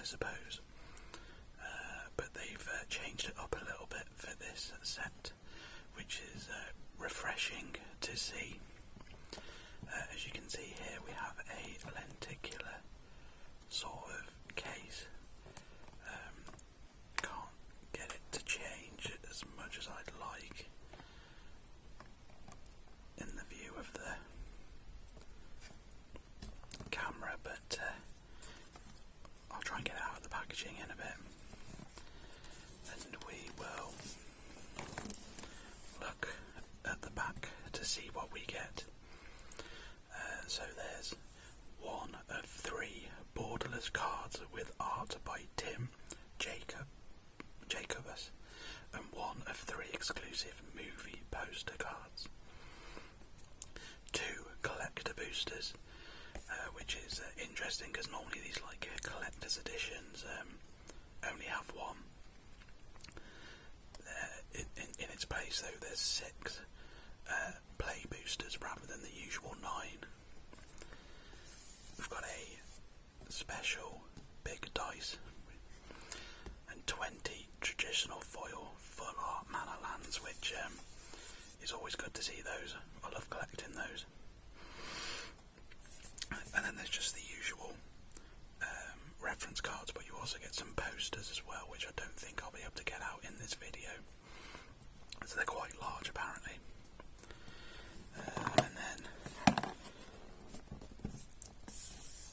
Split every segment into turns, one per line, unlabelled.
I suppose. But they've changed it up a little bit for this set, which is refreshing to see. As you can see here, we have a lenticular sort of case. Can't get it to change as much as I'd like in the view of the camera, but I'll try and get out of the packaging in a bit, and we will look at the back to see what we get. So there's one of 3 borderless cards with art by Tim Jacobus, and one of 3 exclusive movie poster cards. 2 collector boosters, which is interesting because normally these collector's editions only have 1. In its place though, there's 6 play boosters rather than the usual 9. We've got a special big dice and 20 traditional foil full art mana lands, which is always good to see those. I love collecting those. And then there's just the usual reference cards, but you also get some posters as well, which I don't think I'll be able to get out in this video. So they're quite large apparently. And then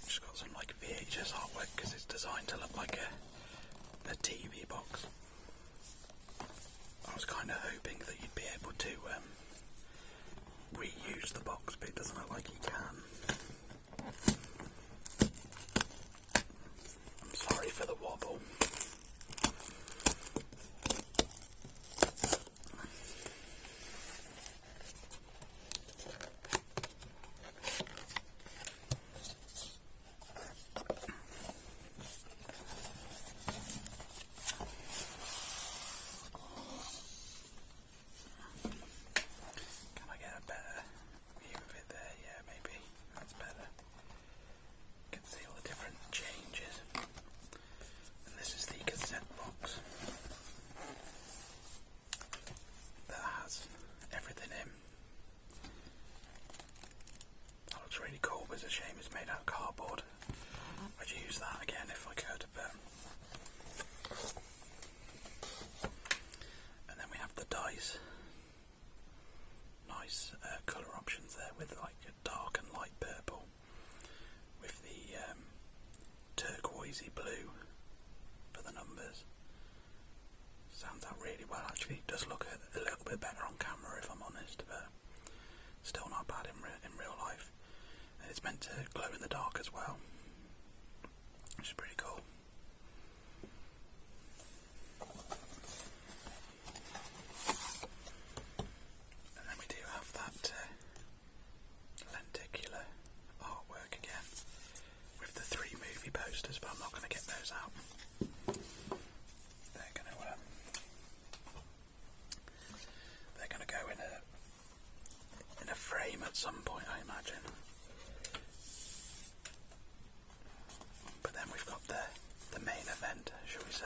just got some VHS artwork because it's designed to look like a TV box. I was kind of hoping that you'd be able to reuse the box, but it doesn't look like you can. I'm sorry for the wobble. It's a shame it's made out of cardboard. I'd use that again if I could, but... And then we have the dice. Nice colour options there with dark and light purple with the turquoisey blue for the numbers. Sounds out really well actually. It does look a little bit better on camera if I'm honest, but still not bad in real life. It's meant to glow in the dark as well, which is pretty cool. And then we do have that lenticular artwork again with the 3 movie posters, but I'm not going to get those out. They're going to go in a frame at some point, I imagine. Then we've got the main event, shall we say.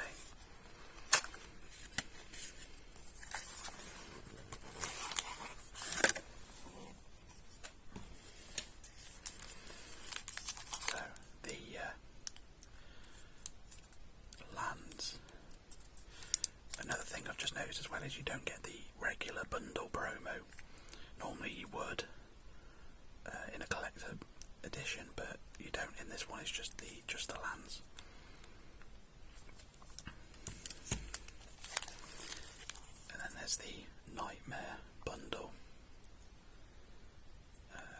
So the lands. Another thing I've just noticed as well is you don't get the regular bundle promo. Normally you would in a collector edition, but you don't in this one. It's just the lands. And then there's the Nightmare bundle,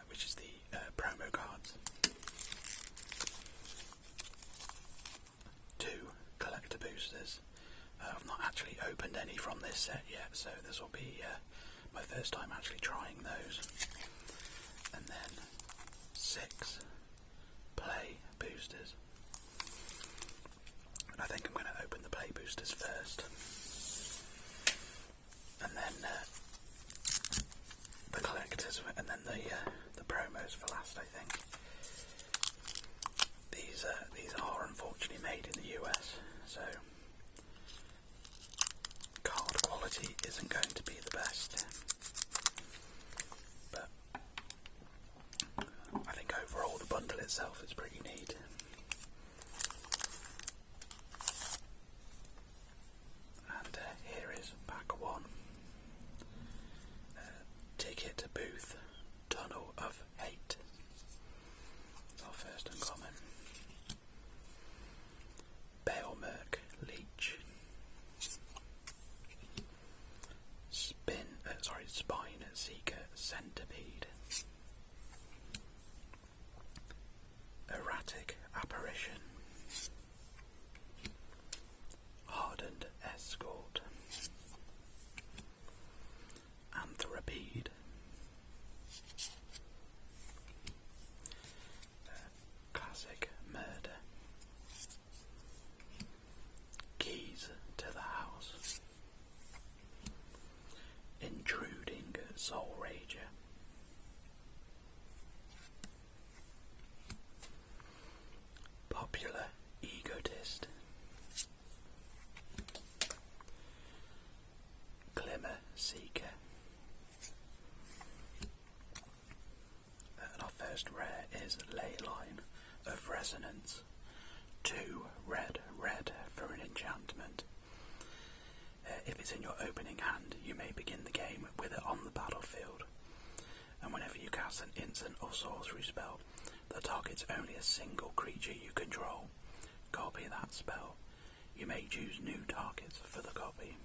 which is the promo cards. 2 collector boosters. I've not actually opened any from this set yet, so this will be my first time actually trying those. And then 6 play boosters. And I think I'm going to open the play boosters first, and then the collectors, and then the promos for last. I think these are unfortunately made in the US, so card quality isn't going to be the best. But I think overall the bundle itself is pretty neat. And here is pack 1. Ticket Booth, Tunnel of Hate. Our first uncommon. Balemerk, Leech. Spine Seeker, Centipede. Erratic Apparition. Hardened Escort. Anthrapede. Classic Murder. Keys to the House. Intruding Soul Rager. Popular Egotist. Glimmer Seeker. And our first rare is Leyline of Resonance. 2 red for an enchantment. If it's in your opening hand, you may begin the game with it on the battlefield. And whenever you cast an instant or sorcery spell that targets only a single creature you control, copy that spell. You may choose new targets for the copy.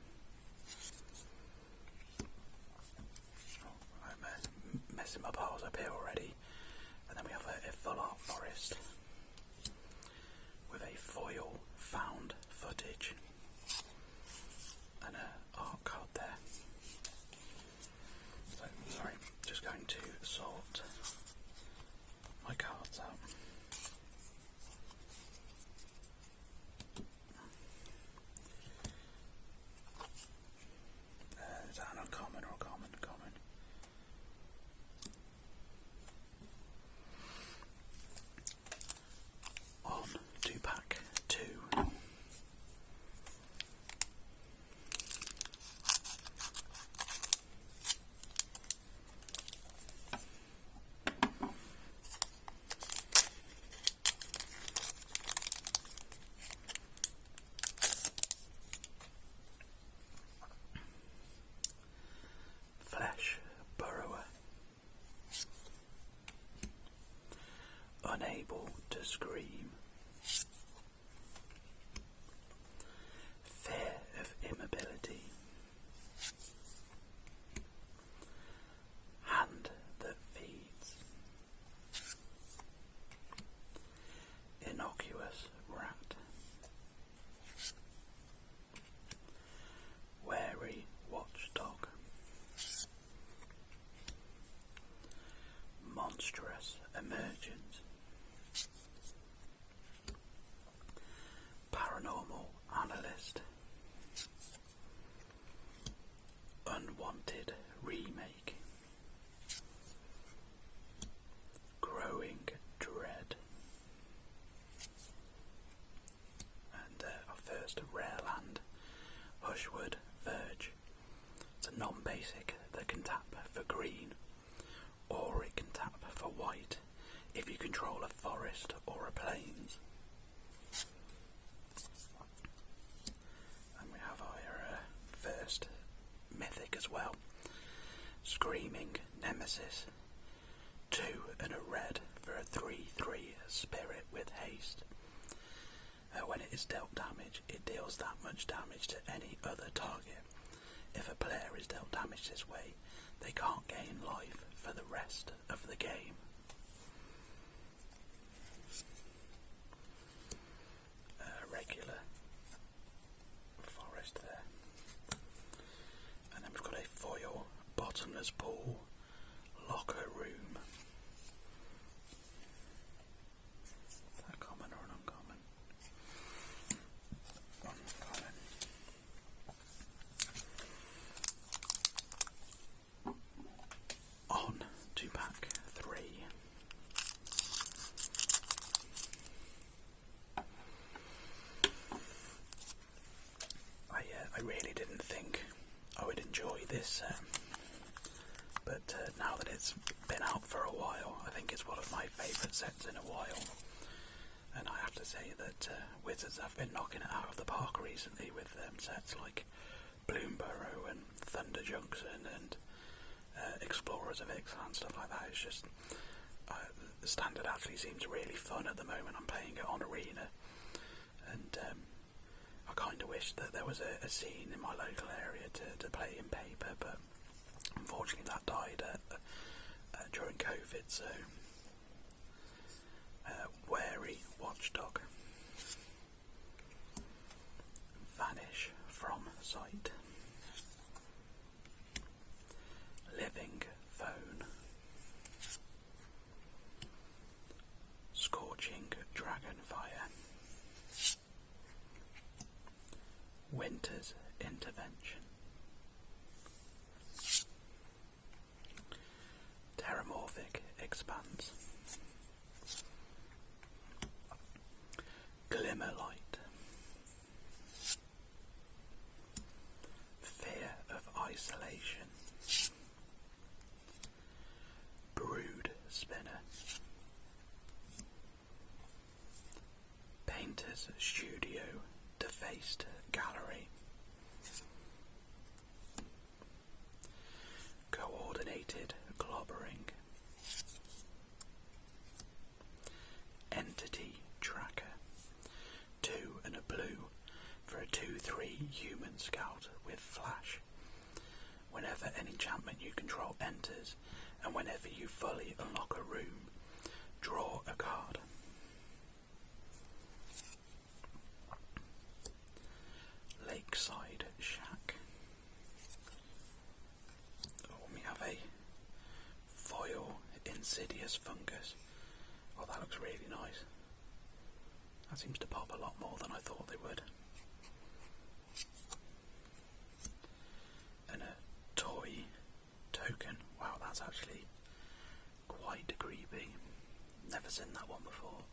Oh, I'm messing my piles up here already. And then we have a full art forest with a foil found footage and an art card there. So, sorry, just going to sort my cards out. Is that an uncommon or a common? Common. On to pack 2. Flesh Burrower. Unable to Scream. Fear of Immobility. Hand that Feeds. Innocuous Rat. Wary Watchdog. Monstrous Emergence. Paranormal Analyst. Unwanted Remake. Growing Dread. And our first rare land, Hushwood Verge. It's a non-basic that can tap for green, or it can tap for white if you control a forest or a plains. And we have our first mythic as well, Screaming Nemesis. 2 and a red for a 3/3 spirit with haste. When it is dealt damage, it deals that much damage to any other target. If a player is dealt damage this way, they can't gain life for the rest of the game. Regular forest there. And then we've got a foil Bottomless Pool Locker Room. Is that common or an uncommon? Uncommon. On to pack 3. really didn't think I would enjoy this, but now that it's been out for a while, I think it's one of my favourite sets in a while. And I have to say that Wizards have been knocking it out of the park recently with sets like Bloomburrow and Thunder Junction and Explorers of Ixalan and stuff like that. It's just the standard actually seems really fun at the moment. I'm playing it on Arena, and I kind of wish that there was a scene in my local area to play in paper, but unfortunately that died during COVID, so wary watchdog. Vanish from sight. Living phone. Scorching dragonfire. Winter's intervention. Terramorphic expanse. Glimmerlight. Fear of isolation. Brood spinner. Painter's studio. Defaced gallery. Coordinated globbering. Entity tracker. 2 and a blue for a 2/3 human scout with flash. Whenever an enchantment you control enters, and whenever you fully unlock a room, draw a card. Lakeside Shack. Oh, we have a foil insidious fungus. Oh, that looks really nice. That seems to pop a lot more than I thought they would. And a toy token. Wow, that's actually quite creepy. Never seen that one before.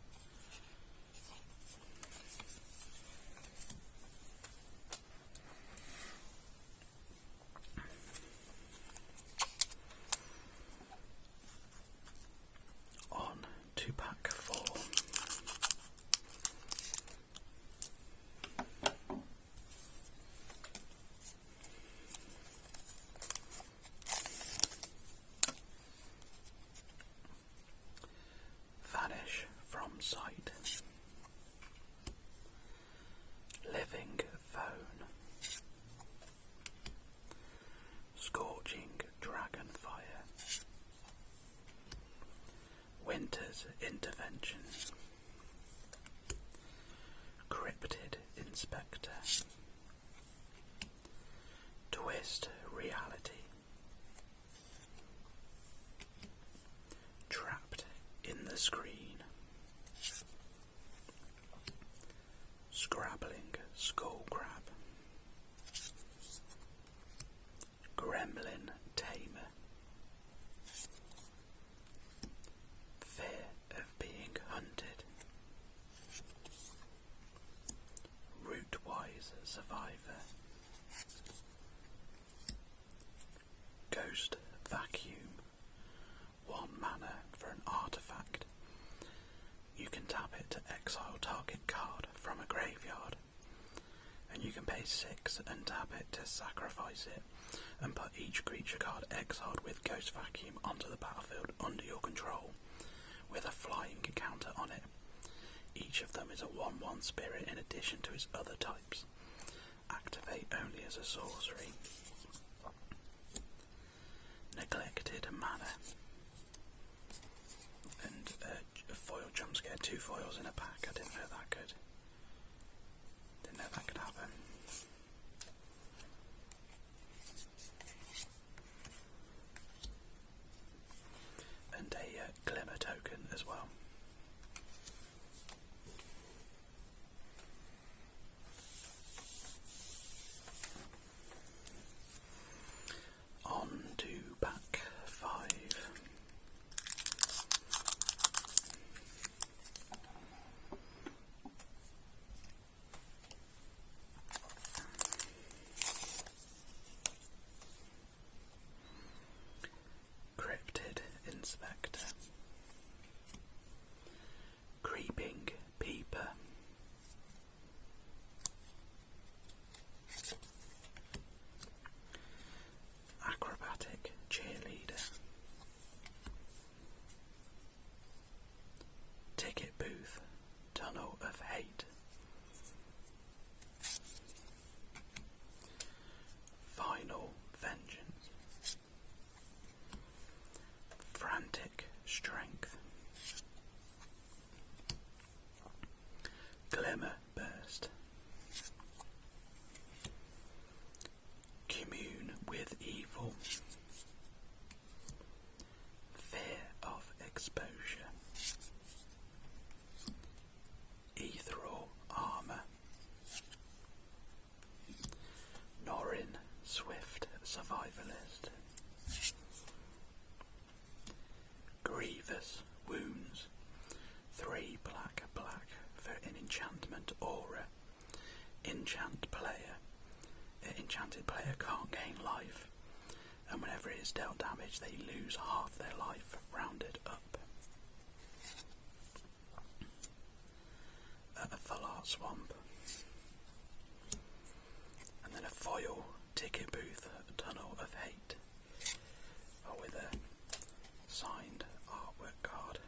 On to pack 4. Vanish from sight. Living phone. Scorching dragonfire. Winter's intervention. Cryptid inspector. Twist reality. Trapped in the screen. Scrabbling skull crab. Gremlin tamer. Fear of being hunted. Rootwise survivor. Ghost vacuum. 1 mana for an artifact. You can tap it to exile target card from a graveyard, and you can pay 6 and tap it to sacrifice it and put each creature card exiled with Ghost Vacuum onto the battlefield under your control with a flying counter on it. Each of them is a 1/1 spirit in addition to its other types. Activate only as a sorcery. Neglected mana. And a foil jump scare, 2 foils in a pack. I didn't know that could happen. And a glimmer token as well. On to pack 5. enchanted player can't gain life, and whenever it is dealt damage, they lose half their life, rounded up. A full art swamp, and then a foil ticket booth, Tunnel of Hate, with a signed artwork card.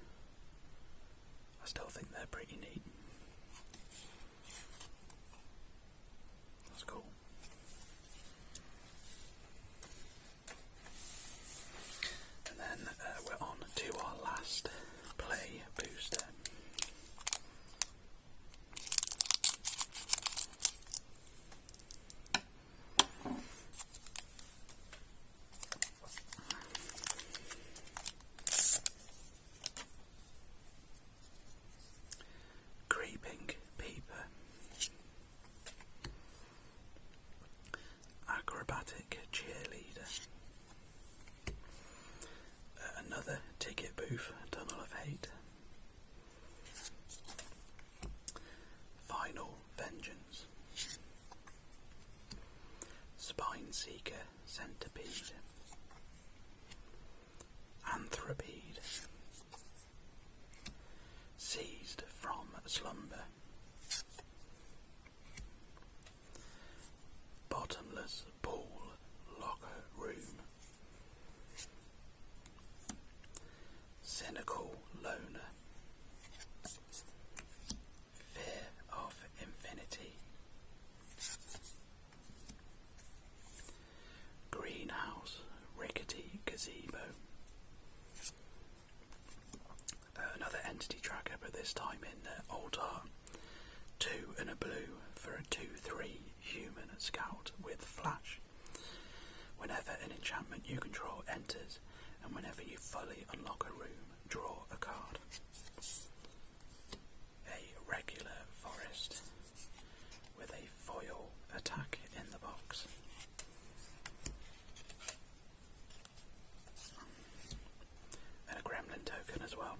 I still think they're pretty neat. That's cool. And then we're on to our last play booster. Creeping Peeper. Acrobatic Cheerleader. Another ticket booth, Tunnel of Hate. Final Vengeance. Spine Seeker Centipede. Anthropede. Seized from Slumber. Bottomless Pool Locker Room. Cynical Loner. Fear of Infinity. Greenhouse Rickety Gazebo. Another entity tracker, but this time in old art. 2 and a blue for a 2/3 human scout with flash. Whenever an enchantment you control enters, and whenever you fully unlock a room, draw a card. A regular forest with a foil attack in the box. And a gremlin token as well.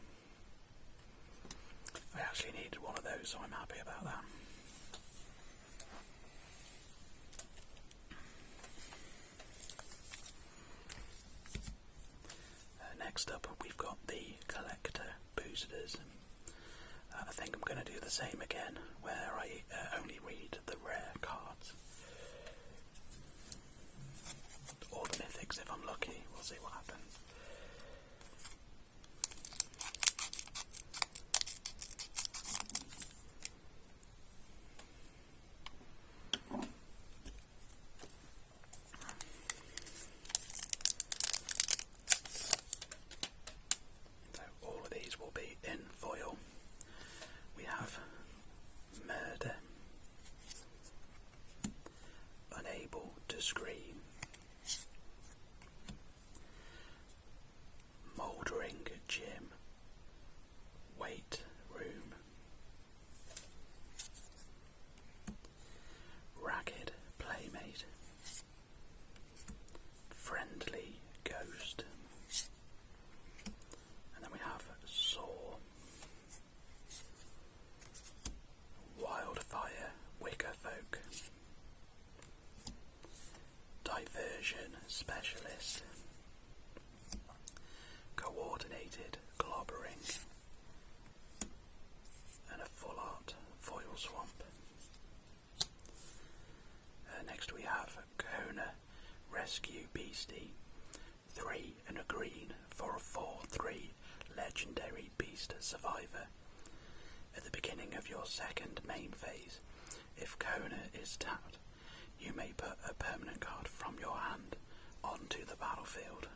I actually needed one of those, so I'm happy about that. Next up, we've got the collector boosters. I think I'm going to do the same again, where I only read the rare cards. Or the mythics if I'm lucky. We'll see what happens. Will be in foil. We have Murder, Unable to Scream, Mouldering Gym, Weight Room, Ragged Playmate, Friendly Ghost. And then we have Saw, Wildfire Wickerfolk, Diversion Specialist, Coordinated Globbering, and a full art foil swamp. Next we have Kona Rescue Beastie, 3 and a green for a 4/3 legendary beast survivor. At the beginning of your second main phase, if Kona is tapped, you may put a permanent card from your hand onto the battlefield.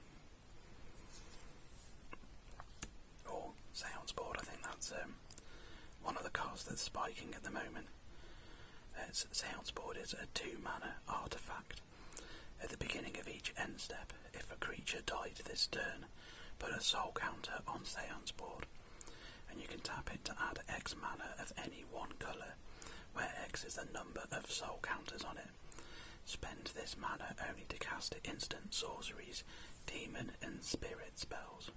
Or Seance Board, I think that's one of the cards that's spiking at the moment. Seance Board is a 2-mana artifact. At the beginning of each end step, if a creature died this turn, put a soul counter on Seance Board, and you can tap it to add X mana of any one colour, where X is the number of soul counters on it. Spend this mana only to cast instant sorceries, demon and spirit spells.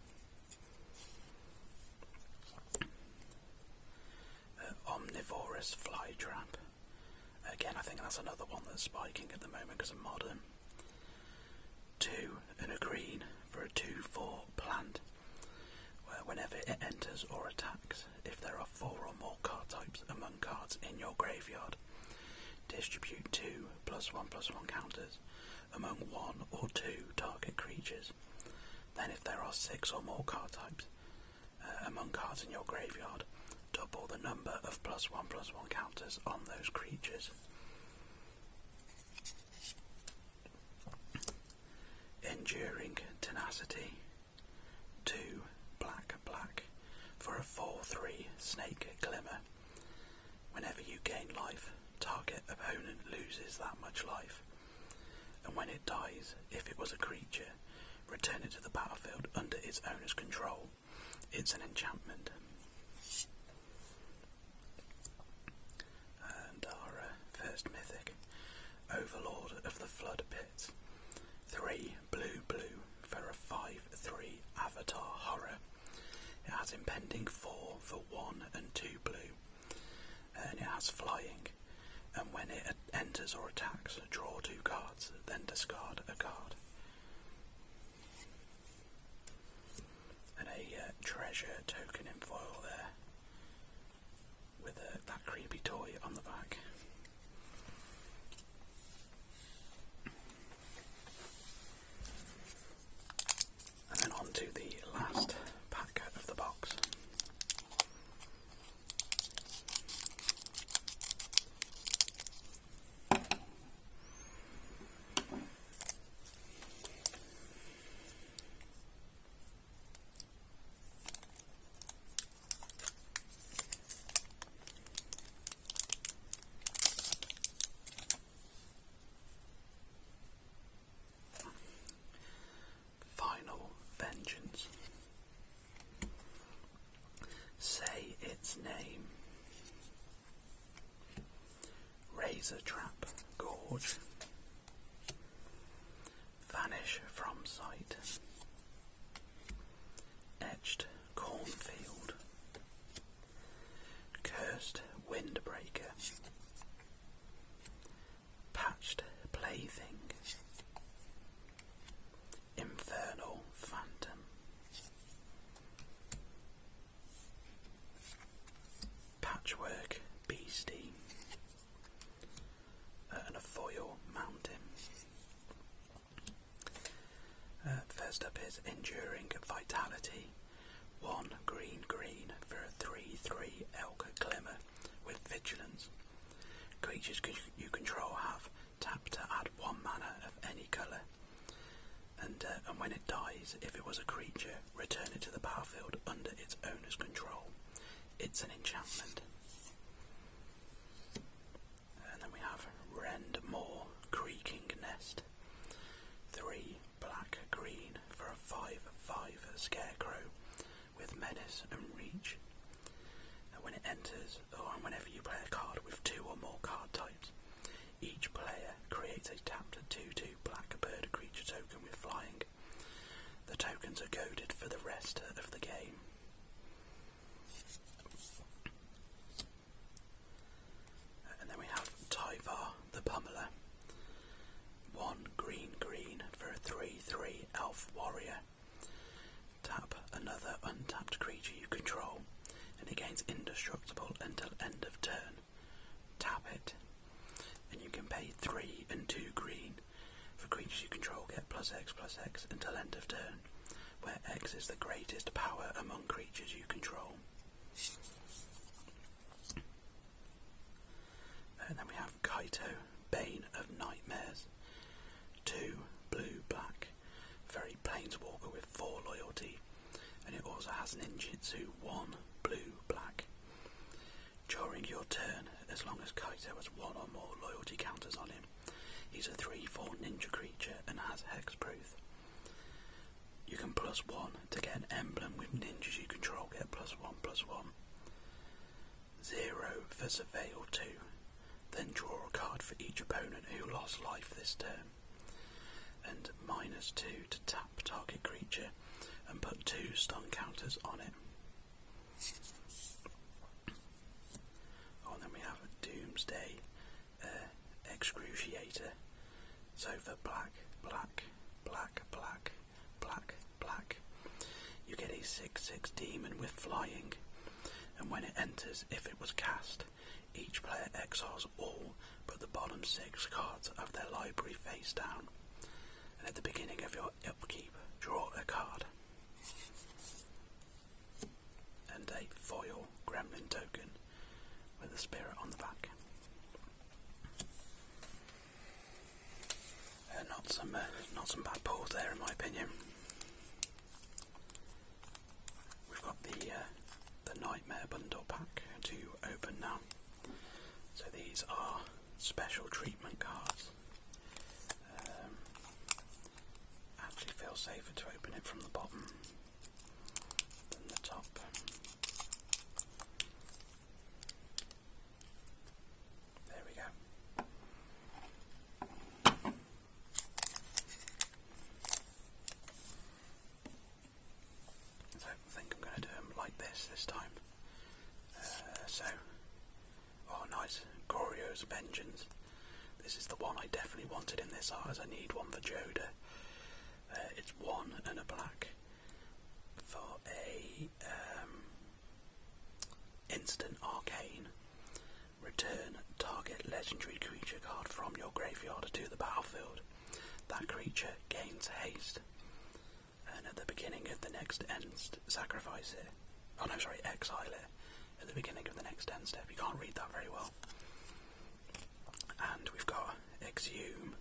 Omnivorous Flytrap. Again, I think that's another one that's spiking at the moment because of modern. 2 and a green for a 2/4 plant, where whenever it enters or attacks, if there are 4 or more card types among cards in your graveyard, distribute 2 +1/+1 counters among 1 or 2 target creatures. Then if there are 6 or more card types among cards in your graveyard, double the number of +1/+1 counters on those creatures. Enduring Tenacity. 2 black for a 4/3 snake glimmer. Whenever you gain life, target opponent loses that much life. And when it dies, if it was a creature, return it to the battlefield under its owner's control. It's an enchantment. And our first mythic, Overlord of the Flood Pits. 3 blue for a 5/3 avatar horror. It has impending 4 for 1 and 2 blue. And it has flying. And when it enters or attacks, draw 2 cards, then discard a card. And a treasure token in foil there, with that creepy toy on the back. And then on to the last pack of the box. Vengeance. Say its name. Razor Trap Gorge. Vanish from sight. Etched Cornfield. Cursed Windbreaker. Patched Plaything. Infernal Phantom. Patchwork Beastie. And a foil mountain. First up is Enduring Vitality. 1 green for a 3/3 elk glimmer with vigilance. Creatures you control have tap to add 1 mana of any colour. And when it dies, if it was a creature, return it to the battlefield under its owner's control. It's an enchantment. And then we have Rend More Creaking Nest. 3 black-green for a 5/5 scarecrow with menace and reach. And when it enters, or whenever you play a card with 2 or more card types, each player creates a tapped 2/2 black bird creature token with flying. The tokens are coded for the rest of the game. And then we have Tyvar the Pummeler. 1 green for a 3/3 elf warrior. Tap another untapped creature you control, and it gains indestructible until end of turn. Tap it. And you can pay 3 and 2 green for creatures you control get +X/+X until end of turn, where X is the greatest power among creatures you control. And then we have Kaito, Bane of Nightmares. 2 blue-black, very planeswalker with 4 loyalty, and it also has ninjutsu 1 blue-black. During your turn, as long as Kaito has 1 or more loyalty counters on him, he's a 3/4 ninja creature and has hexproof. You can +1 to get an emblem with ninjas you control get +1/+1. 0 for Surveil 2, then draw a card for each opponent who lost life this turn. And -2 to tap target creature and put 2 stun counters on it. Oh, and then we have Doomsday later. So for black, black, black, black, black, black, you get a 6/6 demon with flying, and when it enters, if it was cast, each player exiles all but the bottom 6 cards of their library face down, and at the beginning of your upkeep, draw a card. And a foil gremlin token with a spirit on the back. Not some bad pulls there, in my opinion. We've got the Nightmare bundle pack to open now. So these are special treatment cards. Actually feels safer to open it from the bottom than the top. There we go. So I think I'm going to do them like this time. Nice. Goryo's Vengeance. This is the one I definitely wanted in this art, as I need one for Joda. It's 1 and a black for a instant arcane. Return target legendary creature card from your graveyard to the battlefield. That creature gains haste, and at the beginning of the next end, sacrifice it. Oh no, sorry, exile it at the beginning of the next end step. You can't read that very well. And we've got Exhume,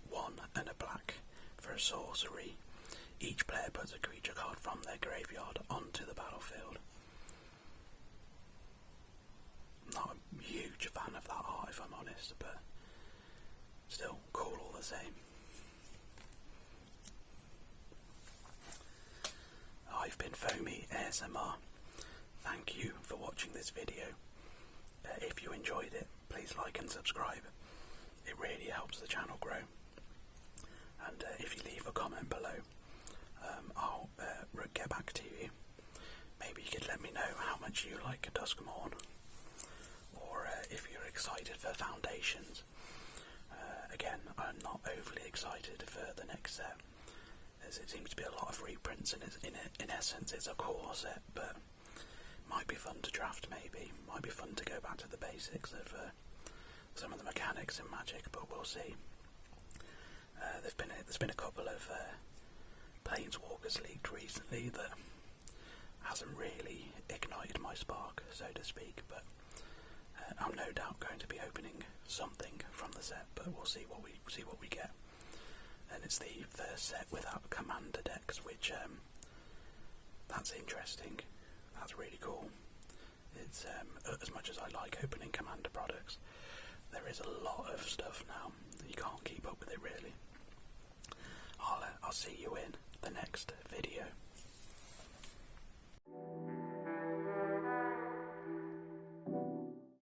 1 and a black for a sorcery. Each player puts a creature card from their graveyard onto the battlefield. I'm not a huge fan of that art, if I'm honest, but still cool all the same. I've been Foamy ASMR. Thank you for watching this video. If you enjoyed it, please like and subscribe. It really helps the channel grow. And if you leave a comment below, I'll get back to you. Maybe you could let me know how much you like Duskmourn, or if you're excited for Foundations. Again, I'm not overly excited for the next set, as it seems to be a lot of reprints, and in essence it's a core set, but might be fun to draft maybe. Might be fun to go back to the basics of some of the mechanics in Magic, but we'll see. There's been a couple of Planeswalkers leaked recently that hasn't really ignited my spark, so to speak, but I'm no doubt going to be opening something from the set, but we'll see what we get. And it's the first set without commander decks, which that's interesting. That's really cool. It's as much as I like opening commander products, there is a lot of stuff now. You can't keep up with it really. I'll see you in